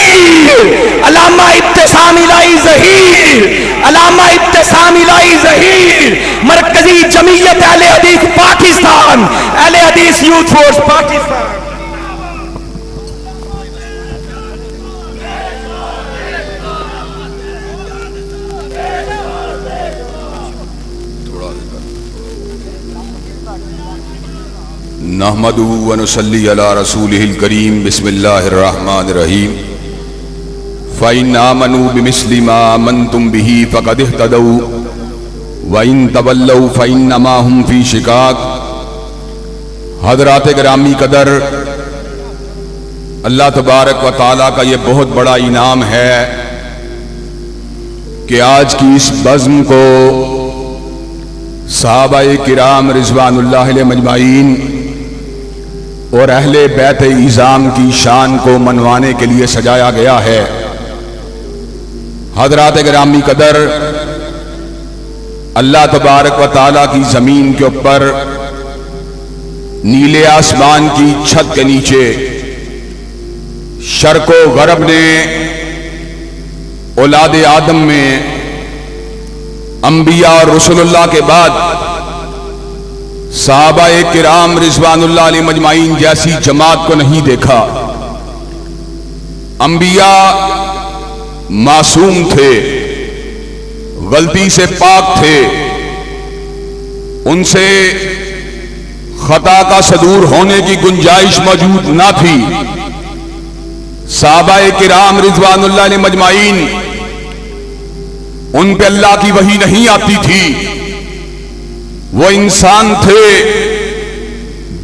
ظہیر، علامہ ابتسام الہی ظہیر، علامہ ابتسام الہی ظہیر، مرکزی جمعیت اہل حدیث پاکستان، اہل حدیث یوتھ فورس پاکستان۔ نحمدہ ونصلی علی رسولہ الکریم بسم اللہ الرحمن الرحیم فَإِنْ آمَنُوا بِمِثْلِ مَا آمَنْتُمْ بِهِ فَقَدِ اهْتَدَوْا وَإِنْ تَوَلَّوْا فَإِنَّمَا هُمْ فِي شِقَاقٍ۔ حضرات گرامی قدر، اللہ تبارک و تعالیٰ کا یہ بہت بڑا انعام ہے کہ آج کی اس بزم کو صحابہ کرام رضوان اللہ علیہ مجمعین اور اہل بیت اعظام کی شان کو منوانے کے لیے سجایا گیا ہے۔ حضرات گرامی قدر، اللہ تبارک و تعالیٰ کی زمین کے اوپر نیلے آسمان کی چھت کے نیچے شرق و غرب نے اولاد آدم میں انبیاء اور رسول اللہ کے بعد صحابہ کرام رضوان اللہ علیہ مجمعین جیسی جماعت کو نہیں دیکھا۔ انبیاء معصوم تھے، غلطی سے پاک تھے، ان سے خطا کا صدور ہونے کی گنجائش موجود نہ تھی۔ صحابہ کرام رضوان اللہ علیہ مجمعین، ان پہ اللہ کی وحی نہیں آتی تھی، وہ انسان تھے،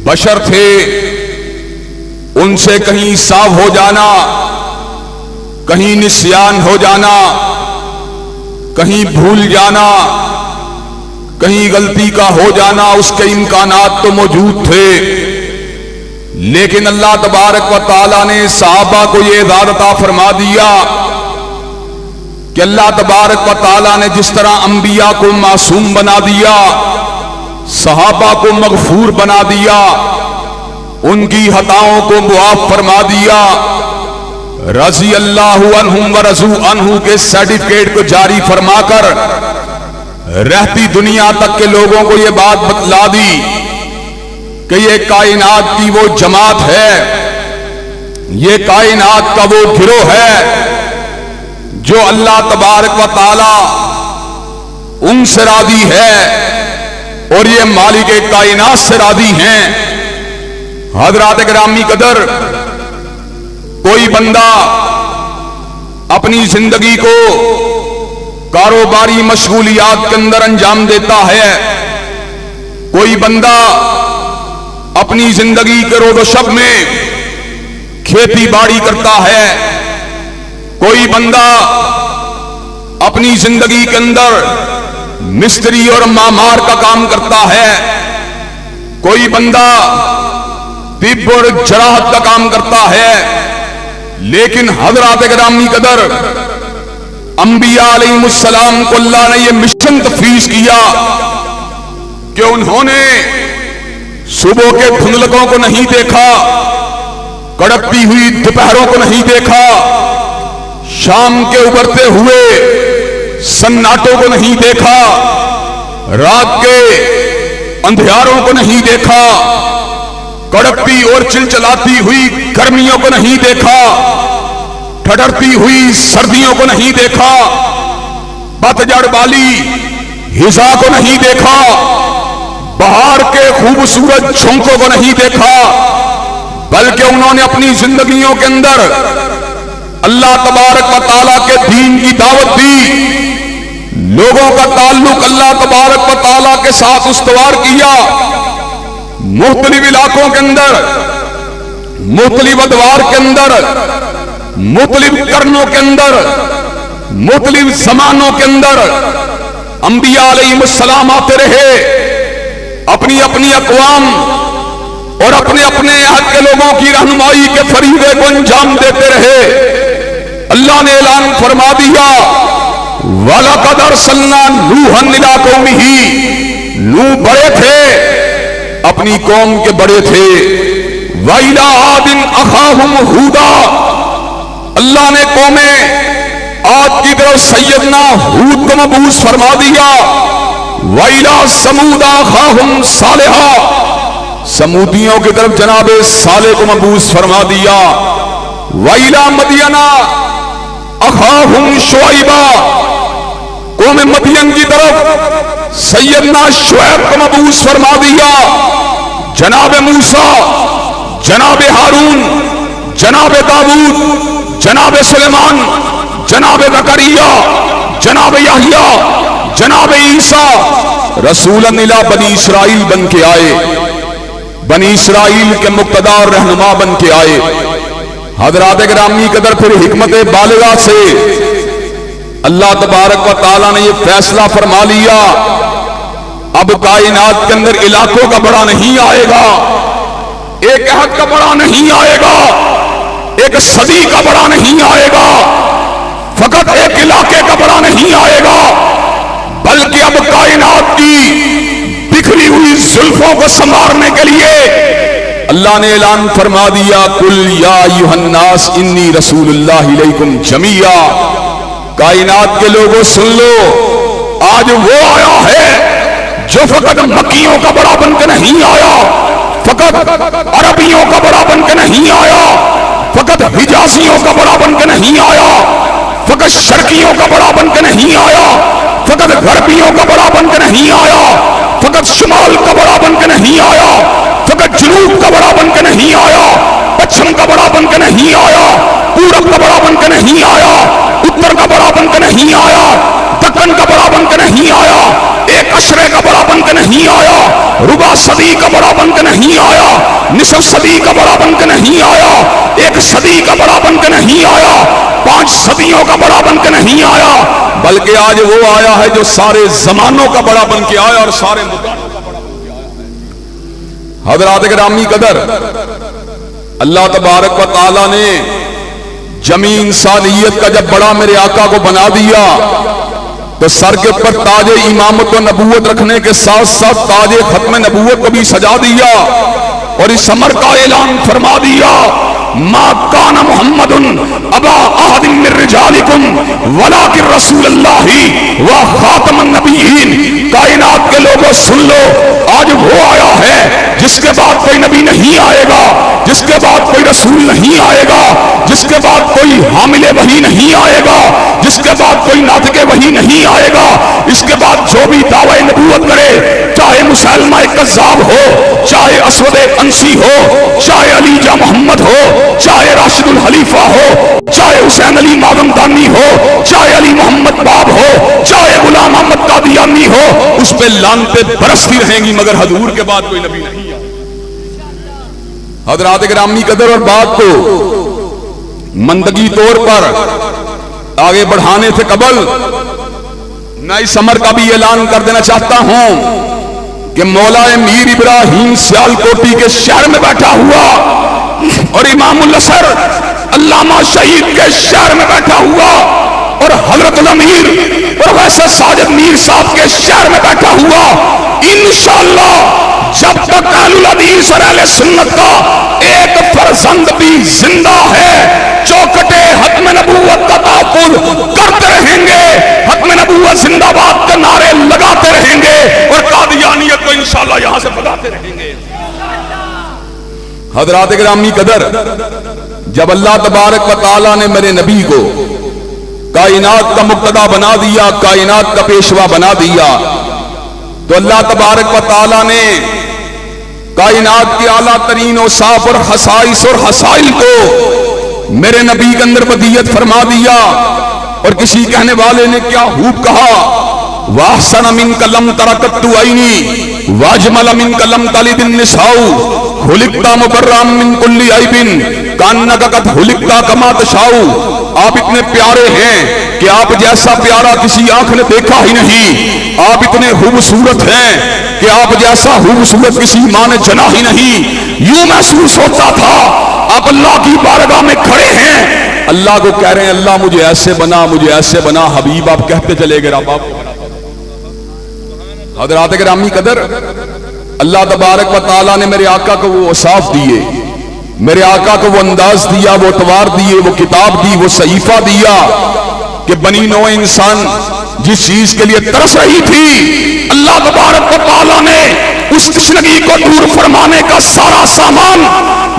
بشر تھے، ان سے کہیں ساو ہو جانا، کہیں نسیان ہو جانا، کہیں بھول جانا، کہیں غلطی کا ہو جانا، اس کے امکانات تو موجود تھے، لیکن اللہ تبارک و تعالیٰ نے صحابہ کو یہ اعزاز عطا فرما دیا کہ اللہ تبارک و تعالیٰ نے جس طرح انبیاء کو معصوم بنا دیا، صحابہ کو مغفور بنا دیا، ان کی خطاؤں کو معاف فرما دیا، رضی اللہ عنہم ورضوا عنہ کے سرٹیفکیٹ کو جاری فرما کر رہتی دنیا تک کے لوگوں کو یہ بات بتلا دی کہ یہ کائنات کی وہ جماعت ہے، یہ کائنات کا وہ گروہ ہے جو اللہ تبارک و تعالی ان سے راضی ہے اور یہ مالک کائنات سے راضی ہیں۔ حضرات گرامی قدر، کوئی بندہ اپنی زندگی کو کاروباری مشغولیات کے اندر انجام دیتا ہے، کوئی بندہ اپنی زندگی کے روز و شب میں کھیتی باڑی کرتا ہے، کوئی بندہ اپنی زندگی کے اندر مستری اور معمار کا کام کرتا ہے، کوئی بندہ طب اور جراحت کا کام کرتا ہے، لیکن حضرات گرامی قدر، انبیاء علیہ السلام کو اللہ نے یہ مشن تفویض کیا کہ انہوں نے صبح کے دھندلکوں کو نہیں دیکھا، کڑکتی ہوئی دوپہروں کو نہیں دیکھا، شام کے ابھرتے ہوئے سناٹوں کو نہیں دیکھا، رات کے اندھیاروں کو نہیں دیکھا، کڑکتی اور چلچلاتی ہوئی گرمیوں کو نہیں دیکھا، ٹھٹرتی ہوئی سردیوں کو نہیں دیکھا، پتجھڑ والی ہزا کو نہیں دیکھا، بہار کے خوبصورت جھونکوں کو نہیں دیکھا، بلکہ انہوں نے اپنی زندگیوں کے اندر اللہ تبارک و تعالیٰ کے دین کی دعوت دی، لوگوں کا تعلق اللہ تبارک و تعالیٰ کے ساتھ استوار کیا، مختلف علاقوں کے اندر، مختلف ادوار کے اندر، مختلف قرنوں کے اندر، مختلف زمانوں کے اندر انبیاء علیہ السلام آتے رہے، اپنی اپنی اقوام اور اپنے اپنے عہد کے لوگوں کی رہنمائی کے فریضے کو انجام دیتے رہے۔ اللہ نے اعلان فرما دیا وَلَقَدْ أَرْسَلْنَا نُوحًا إِلَىٰ قَوْمِهِ، نوح بڑے تھے، اپنی قوم کے بڑے تھے، وَإِلَىٰ عَادٍ أَخَاهُمْ هُودًا، اللہ نے قومیں آج کی طرف سیدنا ہود کو مبعوث فرما دیا، وَإِلَىٰ ثَمُودَ أَخَاهُمْ صَالِحًا، سمودیوں کی طرف جناب صالح کو مبعوث فرما دیا، وَإِلَىٰ مَدْيَنَ أَخَاهُمْ شُعَيْبًا، قوم مدین کی طرف سیدنا شعیب کو مبعوث فرما دیا، جناب موسیٰ، جناب ہارون، جناب داؤد، جناب سلیمان، جناب زکریا، جناب یحییٰ، جناب عیسیٰ رسولاً الی بنی اسرائیل بن کے آئے، بنی اسرائیل کے مقتدا اور رہنما بن کے آئے۔ حضرات گرامی قدر پھر حکمت بالغہ سے اللہ تبارک و تعالیٰ نے یہ فیصلہ فرما لیا، اب کائنات کے اندر علاقوں کا بڑا نہیں آئے گا، ایک عہد کا بڑا نہیں آئے گا، ایک صدی کا بڑا نہیں آئے گا، فقط ایک علاقے کا بڑا نہیں آئے گا، بلکہ اب کائنات کی بکھری ہوئی زلفوں کو سنوارنے کے لیے اللہ نے اعلان فرما دیا، قل یا ایھا الناس انی رسول اللہ الیکم جمیعا، کائنات کے لوگوں سن لو، آج وہ آیا ہے جو فقط مکیوں کا بڑا بن کے نہیں آیا، فقط عربیوں کا بڑا بن کے نہیں آیا، فقط حجازیوں کا بڑا بن کے نہیں آیا، فقط شرقیوں کا بڑا بن کے نہیں آیا، فقط غربیوں کا بڑا بن کے نہیں آیا، فقط شمال کا بڑا بن کے نہیں آیا، فقط جنوب کا بڑا بن کے نہیں آیا، پچھم کا بڑا بن کے نہیں آیا، پورب کا بڑا بن کے نہیں آیا، اتر کا بڑا بن کے نہیں آیا، دکن کا بڑا بن کے نہیں آیا، ایک عشرے کا بڑا بن کے نہیں آیا، ربع صدی کا بڑا بن کے نہیں آیا، نصف صدی کا بڑا بن کے نہیں آیا، ایک صدی کا بڑا بن کے نہیں آیا، 5 صدیوں کا بڑا بن کے نہیں آیا، بلکہ آج وہ آیا ہے جو سارے زمانوں کا بڑا بن کے آیا اور سارے مکانوں کا بڑا بن کے آیا ہے۔ حضرات گرامی قدر، اللہ تبارک و تعالی نے جمی انسانیت کا جب بڑا میرے آقا کو بنا دیا تو سر کے اوپر تاج امامت و نبوت رکھنے کے ساتھ ساتھ تاج ختم نبوت کو بھی سجا دیا اور اس امر کا اعلان فرما دیا، ما کان محمد ابا احد من رجالکم ولکن رسول اللہ و خاتم النبیین، کائنات کے لوگوں سن لو، آج وہ آیا ہے جس کے بعد کوئی نبی نہیں آئے گا، جس کے بعد کوئی رسول نہیں آئے گا، جس کے بعد کوئی حامل وحی نہیں آئے گا، جس کے بعد کوئی ناطق وحی نہیں آئے گا، اس کے بعد جو بھی دعوی نبوت کرے، چاہے مسلمہ کذاب ہو، چاہے اسود انسی ہو، چاہے علی جا محمد ہو، چاہے راشد الخلیفہ ہو، چاہے حسین علی ماغمدانی ہو، چاہے علی محمد باب ہو، چاہے غلام احمد قادیانی ہو، اس پہ لعنتیں برستی رہیں گی، مگر حضور کے بعد کوئی نبی نہیں ہے۔ حضرات گرامی قدر اور بات کو مندگی طور پر آگے بڑھانے سے قبل میں اس امر کا بھی اعلان کر دینا چاہتا ہوں کہ مولا میر ابراہیم سیالکوٹی کے شہر میں بیٹھا ہوا اور امام الاسر علامہ شہید کے شہر میں بیٹھا ہوا اور حضرت الامیر پروفیسر ساجد میر صاحب کے شہر میں بیٹھا ہوا، انشاءاللہ جب تک اہل الحدیث اور اہل سنت کا ایک فرزند بھی زندہ ہے، چوکٹے ختم نبوت کا تحفظ کرتے رہیں گے، ختم نبوت زندہ باد کے نعرے لگاتے رہیں گے اور قادیانیت کو انشاءاللہ یہاں سے بھگاتے رہیں گے۔ حضرات گرامی قدر، جب اللہ تبارک و تعالیٰ نے میرے نبی کو کائنات کا مقتدا بنا دیا، کائنات کا پیشوا بنا دیا، تو اللہ تبارک و تعالیٰ نے کائنات کی اعلیٰ ترین اوصاف اور خصائص اور حسائل کو میرے نبی کے اندر ودیت فرما دیا۔ اور کسی کہنے والے نے کیا خوب کہا، وَأَحْسَنَ مِنْكَ لَمْ تَرَ قَطُّ عَيْنِي وَأَجْمَلَ مِنْكَ لَمْ تَلِدِ النِّسَاءُ خُلِقْتَ مُبَرَّأً مِنْ كُلِّ عَيْبٍ كَأَنَّكَ قَدْ خُلِقْتَ كَمَا تَشَاءُ، آپ اتنے پیارے ہیں کہ آپ جیسا پیارا کسی آنکھ نے دیکھا ہی نہیں، آپ اتنے خوبصورت ہیں کہ آپ جیسا خوبصورت کسی ماں نے جنا ہی نہیں۔ یوں محسوس ہوتا تھا آپ اللہ کی بارگاہ میں کھڑے ہیں، اللہ کو کہہ رہے ہیں اللہ مجھے ایسے بنا، مجھے ایسے بنا، حبیب آپ کہتے چلے گئے رب آپ کو بنا۔ حضرات گرامی قدر، اللہ تبارک و تعالیٰ نے میرے آقا کو وہ اوصاف دیے میرے آقا کو وہ انداز دیا، وہ اتوار دیے، وہ کتاب دی، وہ صحیفہ دیا کہ بنی نوع انسان جس چیز کے لیے ترس رہی تھی، اللہ تبارک و تعالیٰ نے اس تشنگی کو دور فرمانے کا سارا سامان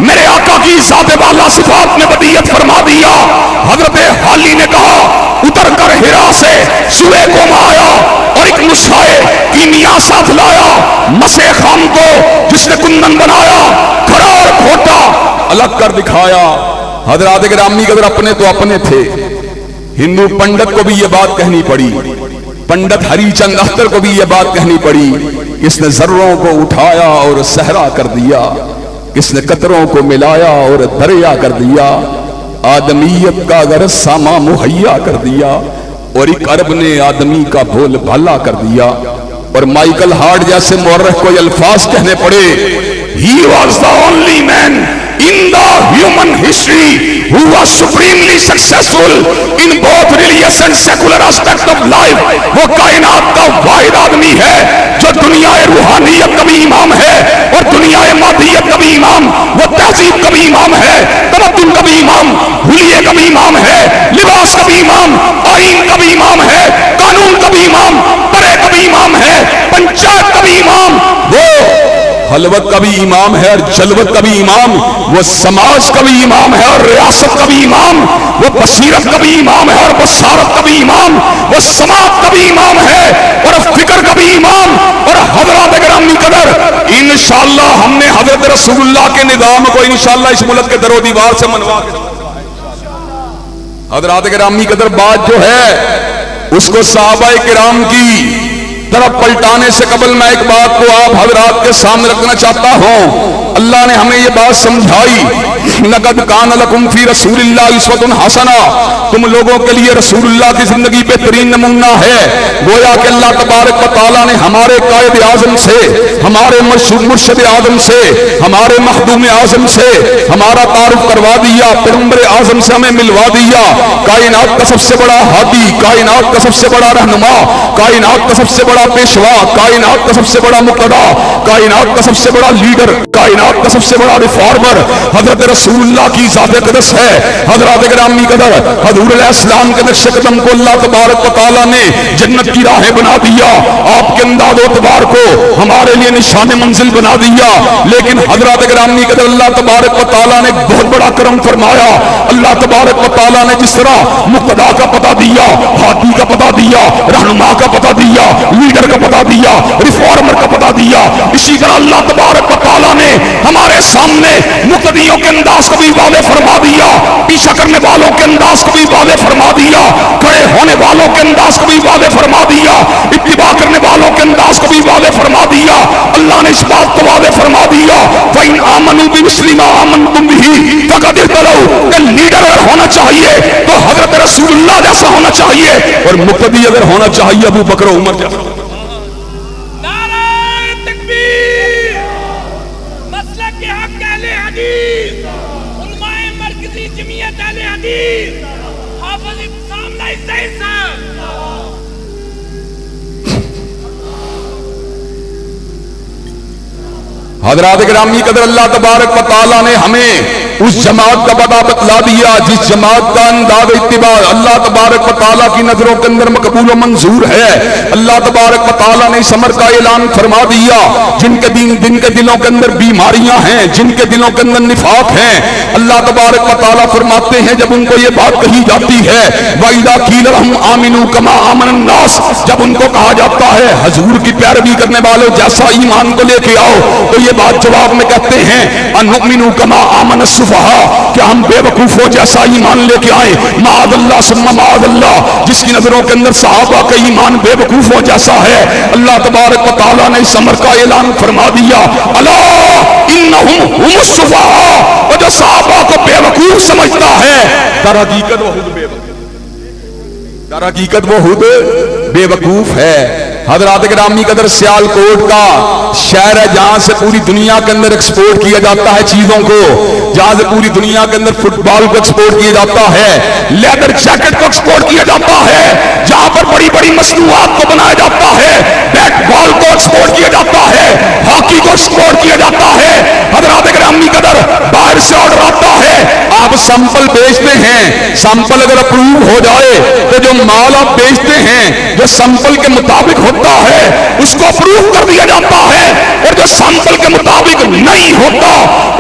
میرے آقا کی ذات والا صفات میں بدیعت فرما دیا۔ حضرت حالی نے کہا اتر کر ہرا سے سوئے کو آیا اور ایک نسخہ کیمیا ساتھ لایا، مسے خام کو جس نے کندن بنایا کھڑا اور کھوٹا الگ کر دکھایا۔ حضرات گرامی قدر اپنے تو اپنے تھے، ہندو پنڈت کو بھی یہ بات کہنی پڑی، پنڈت ہری چند اختر کو بھی یہ بات کہنی پڑی، کس نے ذروں کو اٹھایا اور صحرا کر دیا، کس نے قطروں کو ملایا اور دریا کر دیا، آدمیت کا اگر ساما مہیا کر دیا، اور ایک عرب نے آدمی کا بھول بھالا کر دیا۔ اور مائیکل ہارٹ جیسے مورخ کو یہ الفاظ کہنے پڑے، He was the only man in the human history who was supremely successful in both religious and secular aspect of life۔ وہ کائنات کا واحد آدمی ہے جو دنیا روحانیت کا بھی امام ہے اور دنیا مادیت کا بھی امام، وہ تہذیب کا بھی امام ہے، تمدن کا بھی امام، حلیے کا بھی امام ہے، لباس کا بھی امام، آئین کا بھی امام ہے، قانون کا بھی امام، پرے کا بھی امام ہے، پنچایت کا بھی امام، وہ خلوت کا بھی امام ہے اور جلوت کا بھی امام، وہ سماج کا بھی امام ہے اور ریاست کا بھی امام، وہ بصیرت کا بھی امام ہے اور بصارت کا بھی امام، وہ سماعت کا بھی امام ہے اور فکر کا بھی امام۔ اور حضرات گرامی قدر انشاءاللہ ہم نے حضرت رسول اللہ کے نظام کو انشاءاللہ اس ملک کے در و دیوار سے منوا کے، حضرات گرامی قدر بات جو ہے اس کو صحابہ کرام کی طرف پلٹانے سے قبل میں ایک بات کو آپ حضرات کے سامنے رکھنا چاہتا ہوں۔ اللہ نے ہمیں یہ بات سمجھائی، لَقَدْ كَانَ لَكُمْ فِي رَسُولِ اللَّهِ أُسْوَةٌ حَسَنَةٌ، تم لوگوں کے لیے رسول اللہ کی زندگی بہترین نمونہ ہے۔ گویا کہ اللہ تبارک و تعالیٰ نے ہمارے قائد اعظم سے، ہمارے مرشد اعظم سے، ہمارے مخدوم اعظم سے ہمارا تعارف کروا دیا، پیغمبر اعظم سے ہمیں ملوا دیا۔ کائنات کا سب سے بڑا ہادی، کائنات کا سب سے بڑا رہنما، کائنات کا سب سے بڑا پیشوا، کائنات کا سب سے بڑا مقتدا، کائنات کا سب سے بڑا لیڈر، کائنات کا سب سے بڑا ریفارمر حضرت رسول اللہ کی ذات اقدس ہے۔ حضرات گرامی قدر حضور علیہ السلام کے نقش قدم کو اللہ تبارک و تعالیٰ نے جنت کی راہیں بنا دیا، آپ کے انداز و اعتبار کو ہمارے لیے نشان منزل بنا دیا۔ لیکن حضرات گرامی قدر اللہ تبارک و تعالیٰ نے بہت بڑا کرم فرمایا۔ اللہ تبارک و تعالیٰ نے جس طرح مقتدا کا پتہ دیا، ہادی کا پتہ دیا، رہنما کا پتہ دیا، لیڈر کا پتہ دیا، ریفارمر کا پتہ دیا، اسی طرح اللہ تبارک و تعالیٰ نے ہمارے سامنے مقتدیوں کے انداز کو بھی واضح فرما دیا، پیچھا کرنے والوں کے انداز کو بھی واضح فرما دیا، کھڑے ہونے والوں کے انداز کو بھی واضح فرما دیا، اتباع کرنے والوں کے انداز کو بھی واضح فرما دیا۔ اللہ نے اس بات کو واضح فرما دیا، فَإِنْ آمَنُوا بِمِثْلِ مَا آمَنْتُمْ بِهِ فَقَدِ اهْتَدَوْا، کہ لیڈر اگر ہونا چاہیے تو حضرت رسول اللہ جیسا ہونا چاہیے، اور مقتدی اگر ہونا چاہیے ابو بکر و عمر جیسا۔ حضرات گرامی قدر اللہ تبارک و تعالیٰ نے ہمیں اس جماعت کا پتہ بتلا دیا جس جماعت کا انداز اتباع اللہ تبارک و تعالیٰ کی نظروں کے اندر مقبول و منظور ہے۔ اللہ تبارک و تعالیٰ نے اس امر کا اعلان فرما دیا، جن کے دلوں کے اندر بیماریاں ہیں، جن کے دلوں کے اندر نفاق ہیں، اللہ تبارک و تعالیٰ فرماتے ہیں جب ان کو یہ بات کہی جاتی ہے وَإِذَا قِيلَ لَهُمْ آمِنُوا كَمَا آمَنَ النَّاسُ، جب ان کو کہا جاتا ہے حضور کی پیروی کرنے والوں جیسا ایمان کو لے کے آؤ، تو یہ بات جواب میں کہتے ہیں اَنُؤْمِنُوا كَمَا آمَنَ السُّفَهَاءُ، کہ ہم بے وقوفوں جیسا ایمان لے کے آئیں، معاذ اللہ ثم معاذ اللہ، جس کی نظروں کے اندر صحابہ کا ایمان بے وقوفوں جیسا ہے۔ اللہ تبارک و تعالیٰ نے اس امر کا اعلان فرما دیا، الا انہم ہم السفہاء، اور جو صحابہ کو بے وقوف سمجھتا ہے در حقیقت وہ خود بے وقوف ہے۔ حضرات گرامی قدر سیالکوٹ کا شہر ہے جہاں سے پوری دنیا کے اندر ایکسپورٹ کیا جاتا ہے چیزوں کو، جہاں سے پوری دنیا کے اندر فٹ بال کو ایکسپورٹ کیا جاتا ہے، لیدر جیکٹ کو ایکسپورٹ کیا جاتا ہے، جہاں پر بڑی بڑی مصنوعات کو بنایا جاتا ہے، بیٹ بال کو ایکسپورٹ کیا جاتا ہے، ہاکی کو ایکسپورٹ کیا جاتا ہے۔ حضرات گرامی قدر باہر سے آرڈر آتا ہے، آپ سیمپل بیچتے ہیں، سیمپل اگر اپروو ہو جائے تو جو مال آپ بیچتے ہیں جو سیمپل کے مطابق ہوتا ہے اس کو اپروو کر دیا جاتا ہے، اور جو سیمپل کے مطابق نہیں ہوتا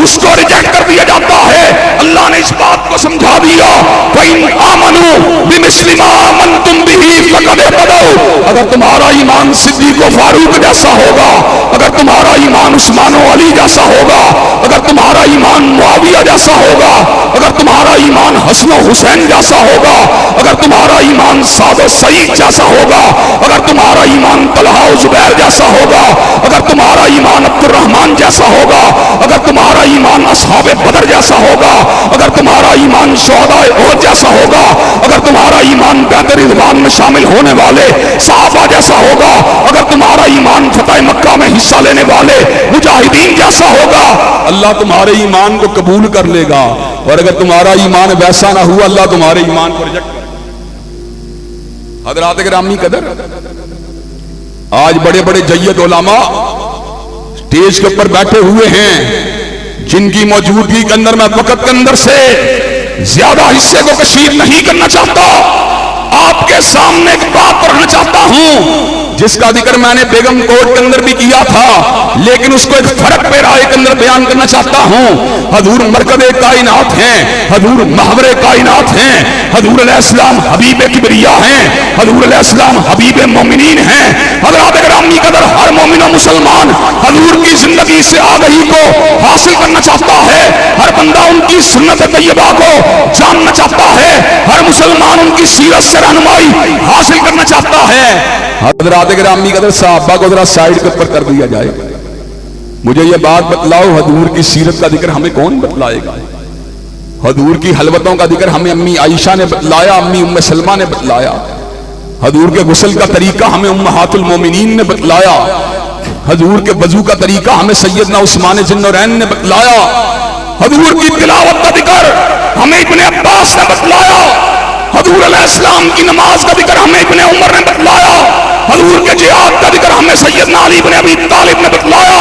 اس کو ریجیکٹ کر دیا جاتا ہے۔ اللہ نے اس بات کو سمجھا دیا، وَإِنْ آمَنُوا بِمِثْلِ مَا آمَنْتُمْ بِهِ فَقَدْ اهْتَدَوْا، اگر تمہارا ایمان صدیق و فاروق جیسا ہوگا، اگر تمہارا ایمان عثمان و علی جیسا ہوگا، اگر تمہارا ایمان معاویہ جیسا ہوگا، اگر تمہارا ایمان حسن و حسین جیسا ہوگا، اگر تمہارا ایمان سعد و سعید جیسا ہوگا، اگر تمہارا ایمان طلحہ و زبیر جیسا ہوگا، اگر تمہارا ایمان عبد الرحمن جیسا ہوگا، اگر تمہارا ایمان اصحاب بدر جیسا ہوگا، اگر تمہارا ایمان شہداء احد جیسا ہوگا، اگر تمہارا ایمان بیعت رضوان میں شامل ہونے والے صحابہ جیسا ہوگا، اگر تمہارا ایمان فتح مکہ میں حصہ لینے والے مجاہدین جیسا ہوگا، اللہ تمہارے ایمان کو قبول کر لے گا، اور اگر تمہارا ایمان ویسا نہ ہوا اللہ تمہارے ایمان کو ریجیکٹ کر۔ حضرات گرامی قدر آج بڑے بڑے جید علماء اسٹیج کے اوپر بیٹھے ہوئے ہیں جن کی موجودگی کے اندر میں وقت کے اندر سے زیادہ حصے کو کشیر نہیں کرنا چاہتا، آپ کے سامنے ایک بات رکھنا چاہتا ہوں جس کا ذکر میں نے بیگم کوٹ کے اندر بھی کیا تھا، لیکن اس کو ایک فرق پیرائے کے اندر بیان کرنا چاہتا ہوں۔ حضور مرکز کائنات ہیں، حضور محور کائنات ہیں، حضور علیہ السلام حبیب کبریا ہیں، حضور علیہ السلام حبیب مومنین ہیں۔ حضرات گرامی قدر ہر مومن و مسلمان حضور کی زندگی سے آگہی کو حاصل کرنا چاہتا ہے، ہر بندہ ان کی سنت طیبہ کو جاننا چاہتا ہے، ہر مسلمان ان کی سیرت سے رہنمائی حاصل کرنا چاہتا ہے۔ حضرات گرامی قدر صحابہ کو ذرا سائیڈ کے اوپر کر دیا جائے، مجھے یہ بات بتلاؤ حضور کی سیرت کا ذکر ہمیں کون بتلائے گا؟ حضور کی حلوتوں کا ذکر ہمیں امی عائشہ نے بتلایا، امی ام سلمہ نے بتلایا۔ حضور کے غسل کا طریقہ ہمیں امہات المومنین نے بتلایا، حضور کے وضو کا طریقہ ہمیں سیدنا عثمان ذی النورین نے بتلایا، حضور کی تلاوت کا ذکر ہمیں ابن عباس نے بتلایا، حضور علیہ السلام کی نماز کا ذکر ہمیں ابن عمر نے بتلایا، حضور کے جہاد کا ذکر ہمیں سیدنا علی بن ابی طالب نے بتلایا۔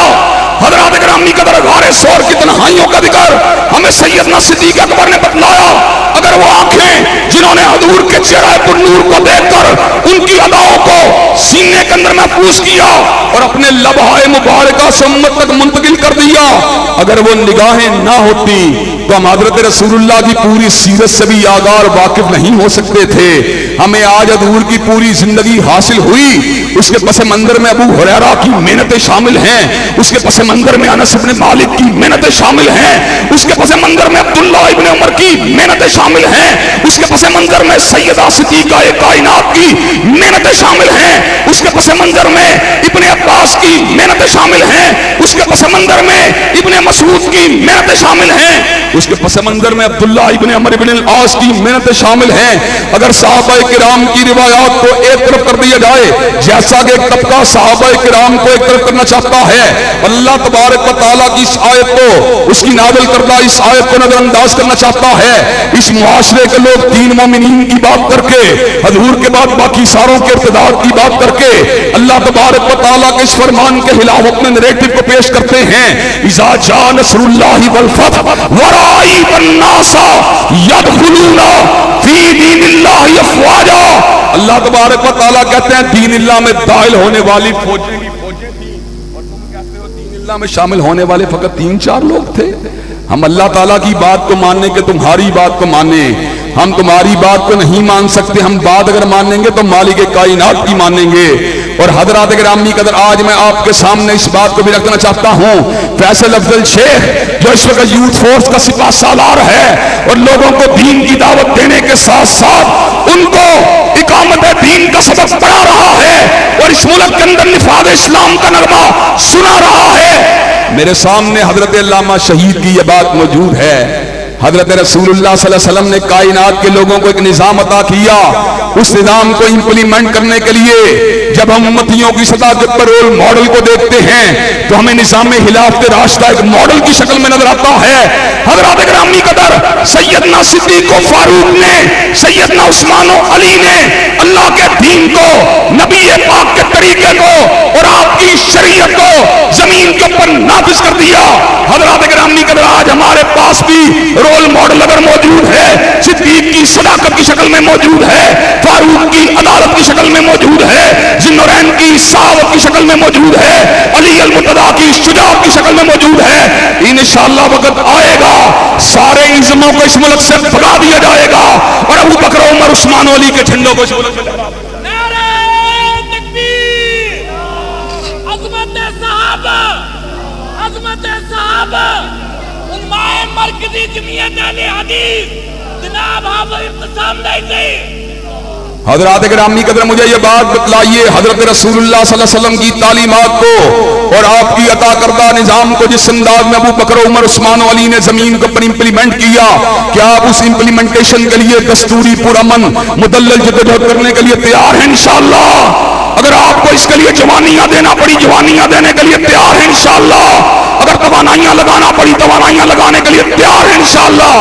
حضرات گرامی قدر غار ثور کی تنہائیوں کا ذکر ہمیں سیدنا صدیق اکبر نے بتلایا۔ اگر وہ آنکھیں جنہوں نے حضور کے چہرہ پر نور کو دیکھ کر ان کی اداؤں کو سینے کے اندر محفوظ کیا اور اپنے لبہائے مبارکہ سے امت تک منتقل کر دیا، اگر وہ نگاہیں نہ ہوتی تو ہم حضرت رسول اللہ کی پوری سیرت سے بھی آگاہ واقف نہیں ہو سکتے تھے۔ ہمیں آج حضور کی پوری زندگی حاصل ہوئی، اس کے پس منظر میں ابو ہریرہ کی محنتیں شامل ہیں، اس کے پس منظر میں انس بن مالک کی محنتیں شامل ہیں، اس کے پس منظر میں عبداللہ ابن عمر کی محنتیں شامل ہیں، اس کے پس منظر میں سیدہ صدیقہ کائنات کی محنتیں شامل ہیں، اس کے پس منظر میں ابن عباس کی محنتیں شامل ہیں، اس کے پس منظر میں ابن مسعود کی محنتیں شامل ہیں، اس کے پس منظر میں عبداللہ ابن عمر ابن العاص کی محنتیں شامل ہیں۔ اگر صحابہ کرام کی روایات کو ایک طرف کر دیا جائے، جیسا کہ ایک طبقہ صحابہ کرام کو ایک طرف کرنا چاہتا ہے، اللہ تبارک و تعالیٰ کی اس آیت کو، اس کی نازل کردہ اس آیت کو نظر انداز کرنا چاہتا ہے، اس معاشرے کے لوگ تین مومنین کی بات کر کے، حضور کے بعد باقی ساروں کے ارتداد کی بات کر کے اللہ تبارک و تعالیٰ کے اس فرمان کے خلاف اپنے نیریٹو کو پیش کرتے ہیں۔ اذا جاء نصر اللہ والفتح ورأیت الناس یدخلون فی دین اللہ افواجا، اللہ تبارک و تعالیٰ کہتے ہیں دین اللہ میں داخل ہونے والی فوجیں تھیں، اور تم کہتے ہو دین اللہ میں شامل ہونے والے فقط 3-4 لوگ تھے۔ ہم اللہ تعالیٰ کی بات کو ماننے کہ تمہاری بات کو مانیں، ہم تمہاری بات کو نہیں مان سکتے، ہم بات اگر مانیں گے تو مالک کائنات کی مانیں گے۔ اور حضرات گرامی قدر آج میں آپ کے سامنے اس بات کو بھی رکھنا چاہتا ہوں، فیصل افضل شیخ جو اس وقت یوتھ فورس کا سپاہ سالار ہے اور لوگوں کو دین کی دعوت دینے کے ساتھ ساتھ ان کو اقامت دین کا سبق پڑھا رہا ہے اور اس ملک کے اندر نفاذ اسلام کا نغمہ سنا رہا ہے، میرے سامنے حضرت علامہ شہید کی یہ بات موجود ہے۔ حضرت رسولullah صلی اللہ علیہ وسلم نے کائنات کے لوگوں کو ایک نظام عطا کیا. اس نظام کو امپلیمنٹ کرنے کے لیے جب ہم امتیوں کی سطح پر رول ماڈل کو دیکھتے ہیں تو ہمیں نظام خلافت راشدہ ایک ماڈل کی شکل میں نظر آتا ہے. حضرات گرامی قدر سیدنا صدیق و فاروق نے, سیدنا عثمان و علی نے اللہ کے دین کو, نبی پاک کے طریقے کو اور آپ کی شریعت کو زمین کے اوپر نافذ کر دیا. حضرات گرامی قدر آج ہمارے پاس بھی رول ماڈل اگر موجود ہے, صدیق کی صداقت کی شکل میں موجود ہے, فاروق کی عدالت کی شکل میں موجود ہے, ذوالنورین کی سخاوت کی شکل میں موجود ہے, علی المرتضیٰ کی شجاعت کی شکل میں موجود ہے. انشاءاللہ وقت آئے گا سارے ازموں کو اس ملک سے بھگا دیا جائے گا اور ابو بکر عمر عثمان و علی کے جھنڈوں کو اس ملک سے لہرا دیا جائے گا. نعرہ تکبیر, عظمت صحابہ, عظمت صحابہ, علماء مرکزی جمعیت اہل حدیث جناب حافظ ابتسام دائی. حضرات گرامی قدر مجھے یہ بات بتلائیے, حضرت رسولullah صلی اللہ علیہ وسلم کی تعلیمات کو اور آپ کی عطا کردہ نظام کو جس انداز میں ابو بکر عمر عثمان و علی نے زمین کے اوپر امپلیمنٹ کیا, کیا آپ اس امپلیمنٹیشن کے لیے دستوری پرامن مدلل جدوجہد کرنے کے لیے تیار ہیں؟ انشاءاللہ. اگر آپ کو اس کے لیے جوانیاں دینا پڑی جوانیاں دینے کے لیے تیار ہیں انشاءاللہ. اگر توانائیاں لگانا پڑی توانائیاں لگانے کے لیے تیار ہیں انشاءاللہ.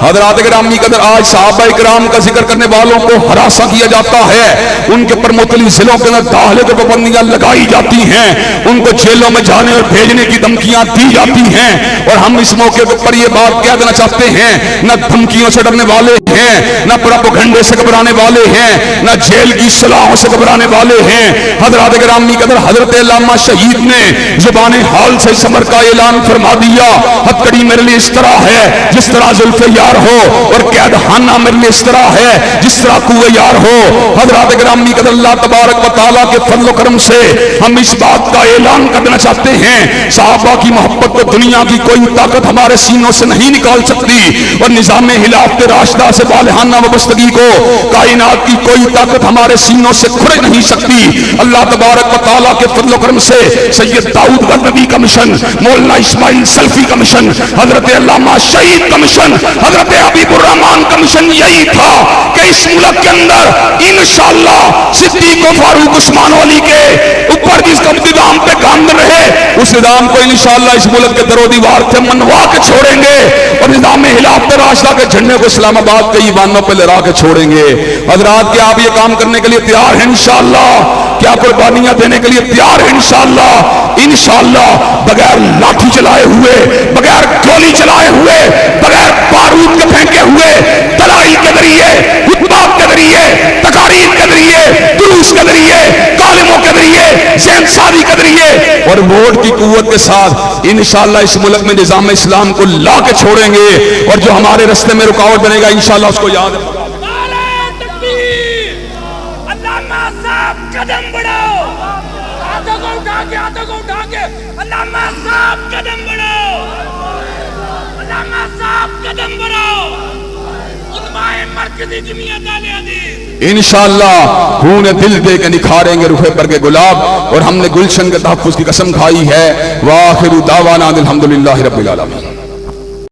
حضرات گرامی قدر آج صحابہ کرام کا ذکر کرنے والوں کو ہراساں کیا جاتا ہے, ان کے پر مختلف ضلعوں کے اندر داخلے کی پابندیاں لگائی جاتی ہیں, ان کو جیلوں میں جانے اور بھیجنے کی دھمکیاں دی جاتی ہیں. اور ہم اس موقع پر یہ بات کہہ دینا چاہتے ہیں, نہ دھمکیوں سے ڈرنے والے ہیں, نہ پروپیگنڈے سے گھبرانے والے ہیں, نہ جیل کی صلاحوں سے گھبرانے والے ہیں. حضرات گرامی قدر حضرت علامہ شہید نے زبان حال سے اس امر کا اعلان فرما دیا, ہتھکڑی میرے لیے اس طرح ہے جس طرح زلف یار ہو, اور قید خانہ میرے لیے اس طرح ہے جس طرح کوہ یار ہو. حضرات گرامی قدر اللہ تبارک و تعالیٰ کے فضل و کرم سے ہم اس بات کا اعلان کرنا چاہتے ہیں, صحابہ کی محبت کو دنیا کی کوئی طاقت ہمارے سینوں سے نہیں نکال سکتی, اور نظام خلافت راشدہ سے بالہانہ وابستگی کو کائنات کی کوئی طاقت ہمارے سینوں سے کھڑے نہیں سکتی. اللہ تبارک و تعالیٰ کے فضل و کرم سے سید داؤد غزنوی کا مشن, مولانا اسماعیل سلفی کا مشن, حضرت علامہ شہید کا مشن, حضرت حبیب الرحمان کا مشن یہی تھا کہ اس ملک کے اندر انشاءاللہ صدیق و فاروق عثمان و علی کے اوپر جس کا نظام پہ کام رہے, اس نظام کو انشاءاللہ اس ملک کے در و دیوار سے منوا کے چھوڑیں گے, اور نظام خلافت راشدہ کے جھنڈے کو اسلام آباد کے ایوانوں پہ لہرا کے چھوڑیں گے. حضرات کیا آپ یہ کام کرنے کے لیے تیار ہیں انشاءاللہ؟ کیا قربانیاں دینے کے لیے تیار ہیں انشاءاللہ؟ انشاءاللہ بغیر لاٹھی چلائے ہوئے, بغیر گولی چلائے ہوئے, بغیر بارود کے پھینکے ہوئے, دلائل کے ذریعے, خطبات کے ذریعے, تقاریر کے ذریعے, دروس کے ذریعے, کالموں کے ذریعے, ذہن سازی کے ذریعے اور ووٹ کی قوت کے ساتھ انشاءاللہ اس ملک میں نظام اسلام کو لا کے چھوڑیں گے, اور جو ہمارے رستے میں رکاوٹ بنے گا انشاءاللہ اس کو یاد رکھیں. علامہ صاحب قدم بڑھاؤ, ہاتھوں کو اٹھا کے, ہاتھوں کو اٹھا کے, علامہ صاحب قدم بڑھاؤ, علامہ صاحب قدم بڑھاؤ, علماء مرکزی جمعیت اہل حدیث انشاءاللہ خون دل دے کے نکھاریں گے روح پر کے گلاب, اور ہم نے گلشن کے تحفظ کی قسم کھائی ہے. وآخر دعوانا الحمدللہ رب العالمین.